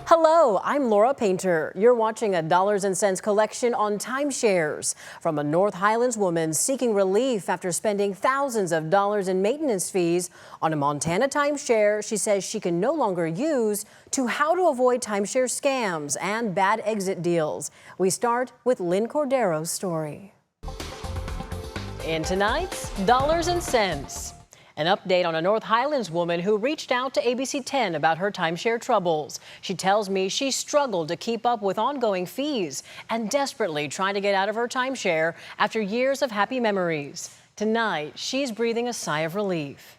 Hello, I'm Lora Painter. You're watching a Dollars and Cents collection on timeshares from a North Highlands woman seeking relief after spending thousands of dollars in maintenance fees on a Montana timeshare she says she can no longer use, to how to avoid timeshare scams and bad exit deals. We start with Lynn Cordero's story. In tonight's Dollars and Cents, an update on a North Highlands woman who reached out to ABC10 about her timeshare troubles. She tells me she struggled to keep up with ongoing fees and desperately trying to get out of her timeshare after years of happy memories. Tonight, she's breathing a sigh of relief.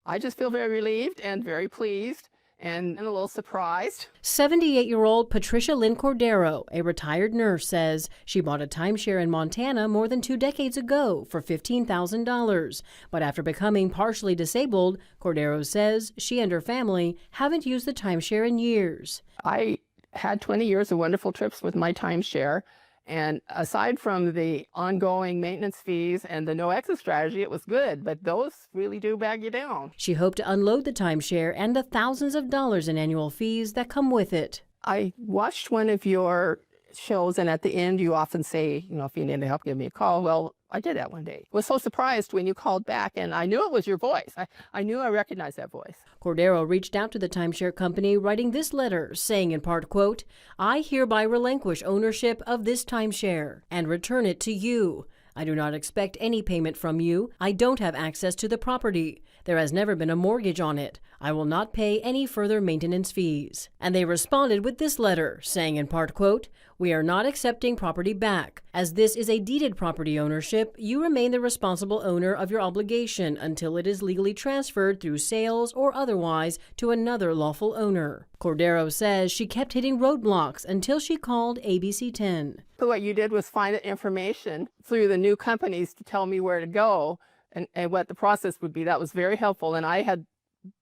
I just feel very relieved and very pleased and a little surprised. 78-year-old Patricia Lynn Cordero, a retired nurse, says she bought a timeshare in Montana more than 2 decades ago for $15,000. But after becoming partially disabled, Cordero says she and her family haven't used the timeshare in years. I had 20 years of wonderful trips with my timeshare. And aside from the ongoing maintenance fees and the no exit strategy, it was good. But those really do bag you down. She hoped to unload the timeshare and the thousands of dollars in annual fees that come with it. I watched one of your shows, and at the end you often say, if you need help, give me a call. Well, I did that one day. I was so surprised when you called back, and I knew it was your voice. I knew I recognized that voice. Cordero reached out to the timeshare company, writing this letter, saying in part, quote, "I hereby relinquish ownership of this timeshare and return it to you. I do not expect any payment from you. I don't have access to the property. There has never been a mortgage on it. I will not pay any further maintenance fees." And they responded with this letter, saying in part, quote, "We are not accepting property back. As this is a deeded property ownership, you remain the responsible owner of your obligation until it is legally transferred through sales or otherwise to another lawful owner." Cordero says she kept hitting roadblocks until she called ABC10. So what you did was find information through the new companies to tell me where to go and what the process would be. That was very helpful, and I had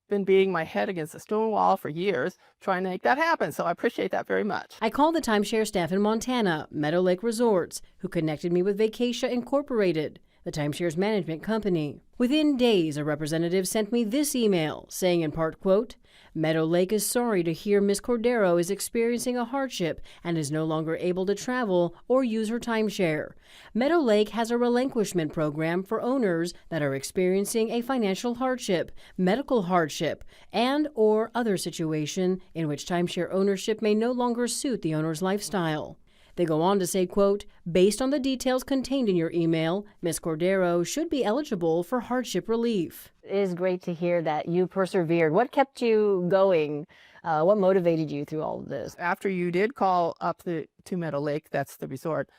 been beating my head against a stone wall for years trying to make that happen, so I appreciate that very much. I called the timeshare staff in Montana, Meadow Lake Resorts, who connected me with Vacatia Incorporated, the timeshare's management company. Within days, a representative sent me this email, saying in part, quote, "Meadow Lake is sorry to hear Ms. Cordero is experiencing a hardship and is no longer able to travel or use her timeshare. Meadow Lake has a relinquishment program for owners that are experiencing a financial hardship, medical hardship, and or other situation in which timeshare ownership may no longer suit the owner's lifestyle." They go on to say, quote, "Based on the details contained in your email, Ms. Cordero should be eligible for hardship relief." It is great to hear that you persevered. What kept you going? What motivated you through all of this? After you did call up to Meadow Lake, that's the resort,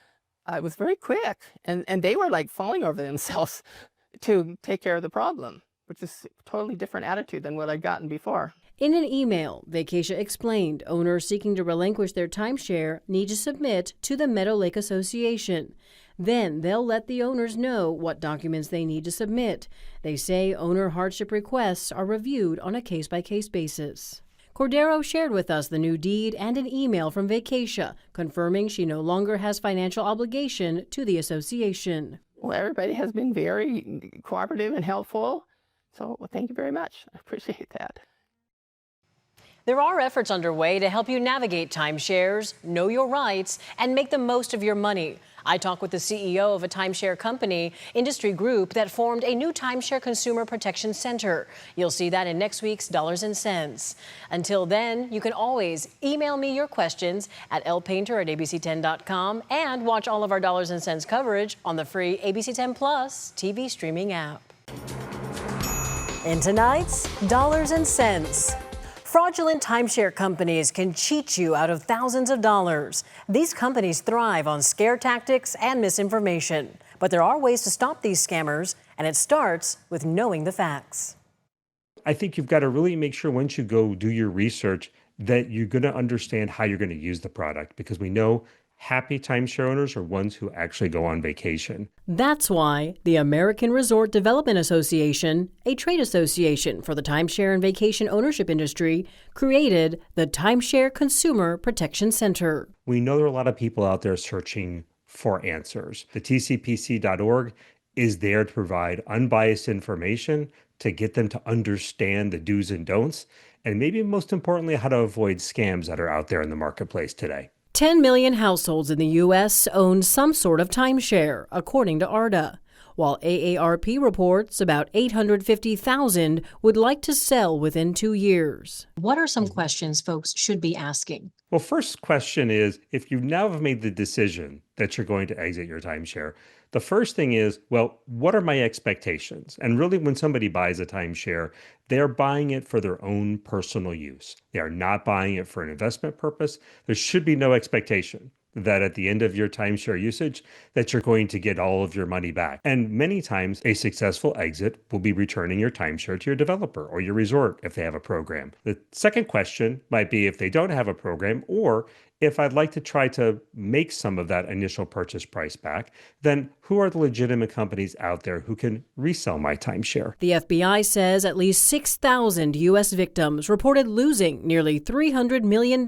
it was very quick. And they were like falling over themselves to take care of the problem, which is a totally different attitude than what I'd gotten before. In an email, Vacatia explained owners seeking to relinquish their timeshare need to submit to the Meadow Lake Association. Then they'll let the owners know what documents they need to submit. They say owner hardship requests are reviewed on a case-by-case basis. Cordero shared with us the new deed and an email from Vacatia confirming she no longer has financial obligation to the association. Well, everybody has been very cooperative and helpful. So thank you very much. I appreciate that. There are efforts underway to help you navigate timeshares, know your rights, and make the most of your money. I talked with the CEO of a timeshare company, industry group that formed a new timeshare consumer protection center. You'll see that in next week's Dollars and Cents. Until then, you can always email me your questions at lpainter@abc10.com and watch all of our Dollars and Cents coverage on the free ABC10 Plus TV streaming app. In tonight's Dollars and Cents. Fraudulent timeshare companies can cheat you out of thousands of dollars. These companies thrive on scare tactics and misinformation. But there are ways to stop these scammers, and it starts with knowing the facts. I think you've got to really make sure once you go do your research that you're going to understand how you're going to use the product, because we know happy timeshare owners are ones who actually go on vacation. That's why the American Resort Development Association, a trade association for the timeshare and vacation ownership industry, created the Timeshare Consumer Protection Center. We know there are a lot of people out there searching for answers. The tcpc.org is there to provide unbiased information to get them to understand the do's and don'ts, and maybe most importantly, how to avoid scams that are out there in the marketplace today. 10 million households in the U.S. own some sort of timeshare, according to ARDA, while AARP reports about 850,000 would like to sell within 2 years. What are some questions folks should be asking? Well, first question is, if you now have made the decision that you're going to exit your timeshare, the first thing is, well, what are my expectations? And really, when somebody buys a timeshare, they're buying it for their own personal use. They are not buying it for an investment purpose. There should be no expectation that at the end of your timeshare usage, that you're going to get all of your money back. And many times, a successful exit will be returning your timeshare to your developer or your resort if they have a program. The second question might be if they don't have a program, or if I'd like to try to make some of that initial purchase price back, then who are the legitimate companies out there who can resell my timeshare? The FBI says at least 6,000 U.S. victims reported losing nearly $300 million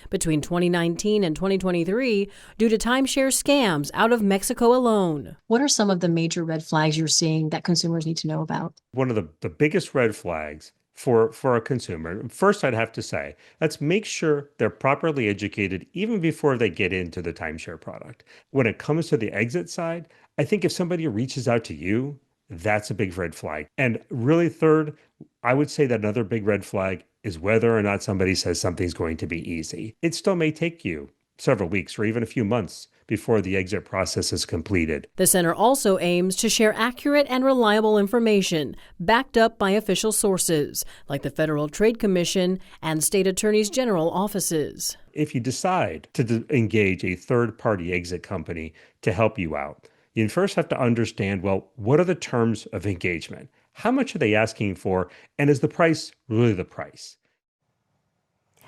between 2019 and 2023 due to timeshare scams out of Mexico alone. What are some of the major red flags you're seeing that consumers need to know about? One of the biggest red flags for a consumer, first I'd have to say, let's make sure they're properly educated even before they get into the timeshare product. When it comes to the exit side, I think if somebody reaches out to you, that's a big red flag. And really third, I would say that another big red flag is whether or not somebody says something's going to be easy. It still may take you several weeks or even a few months before the exit process is completed. The center also aims to share accurate and reliable information backed up by official sources like the Federal Trade Commission and state attorneys general offices. If you decide to engage a third-party exit company to help you out, you first have to understand, well, what are the terms of engagement? How much are they asking for? And is the price really the price?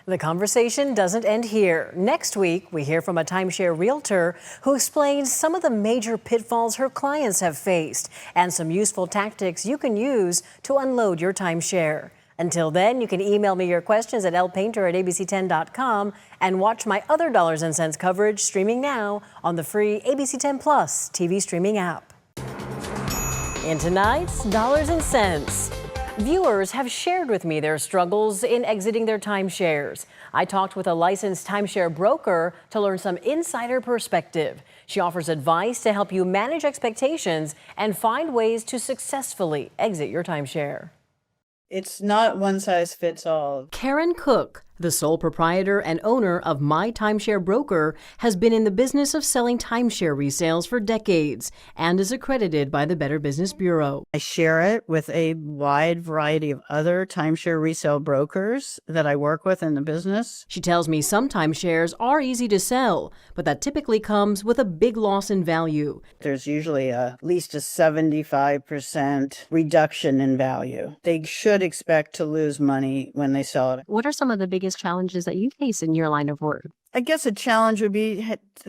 The conversation doesn't end here. Next week, we hear from a timeshare realtor who explains some of the major pitfalls her clients have faced and some useful tactics you can use to unload your timeshare. Until then, you can email me your questions at lpainter@abc10.com and watch my other Dollars and Cents coverage streaming now on the free ABC10 Plus TV streaming app. In tonight's Dollars and Cents, viewers have shared with me their struggles in exiting their timeshares. I talked with a licensed timeshare broker to learn some insider perspective. She offers advice to help you manage expectations and find ways to successfully exit your timeshare. It's not one size fits all. Karen Cook, the sole proprietor and owner of My Timeshare Broker, has been in the business of selling timeshare resales for decades and is accredited by the Better Business Bureau. I share it with a wide variety of other timeshare resale brokers that I work with in the business. She tells me some timeshares are easy to sell, but that typically comes with a big loss in value. There's usually at least a 75% reduction in value. They should expect to lose money when they sell it. What are some of the biggest challenges that you face in your line of work? I guess a challenge would be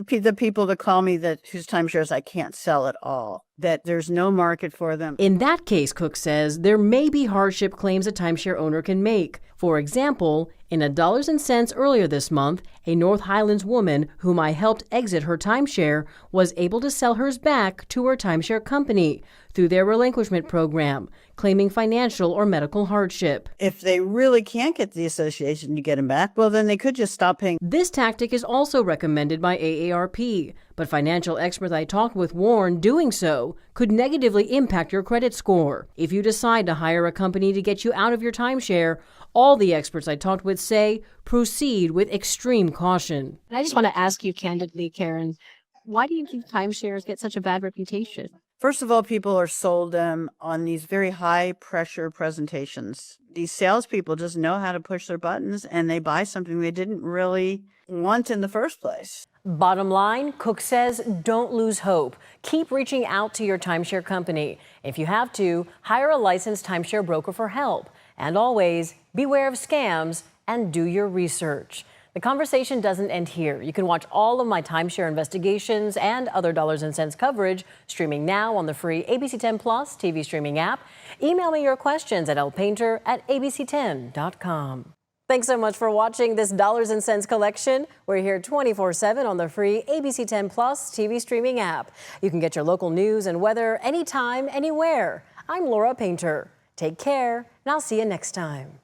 the people that call me whose timeshares I can't sell at all, that there's no market for them. In that case, Cook says, there may be hardship claims a timeshare owner can make. For example, in a Dollars and Cents earlier this month, a North Highlands woman whom I helped exit her timeshare was able to sell hers back to her timeshare company through their relinquishment program, claiming financial or medical hardship. If they really can't get the association to get them back, well, then they could just stop paying. This tactic is also recommended by AARP, but financial experts I talked with warn doing so could negatively impact your credit score. If you decide to hire a company to get you out of your timeshare, all the experts I talked with say proceed with extreme caution. And I just want to ask you candidly, Karen, why do you think timeshares get such a bad reputation? First of all, people are sold them on these very high-pressure presentations. These salespeople just know how to push their buttons, and they buy something they didn't really want in the first place. Bottom line, Cook says don't lose hope. Keep reaching out to your timeshare company. If you have to, hire a licensed timeshare broker for help. And always, beware of scams and do your research. The conversation doesn't end here. You can watch all of my timeshare investigations and other Dollars and Cents coverage streaming now on the free ABC10 Plus TV streaming app. Email me your questions at lpainter@abc10.com. Thanks so much for watching this Dollars and Cents collection. We're here 24/7 on the free ABC10 Plus TV streaming app. You can get your local news and weather anytime, anywhere. I'm Lora Painter. Take care, and I'll see you next time.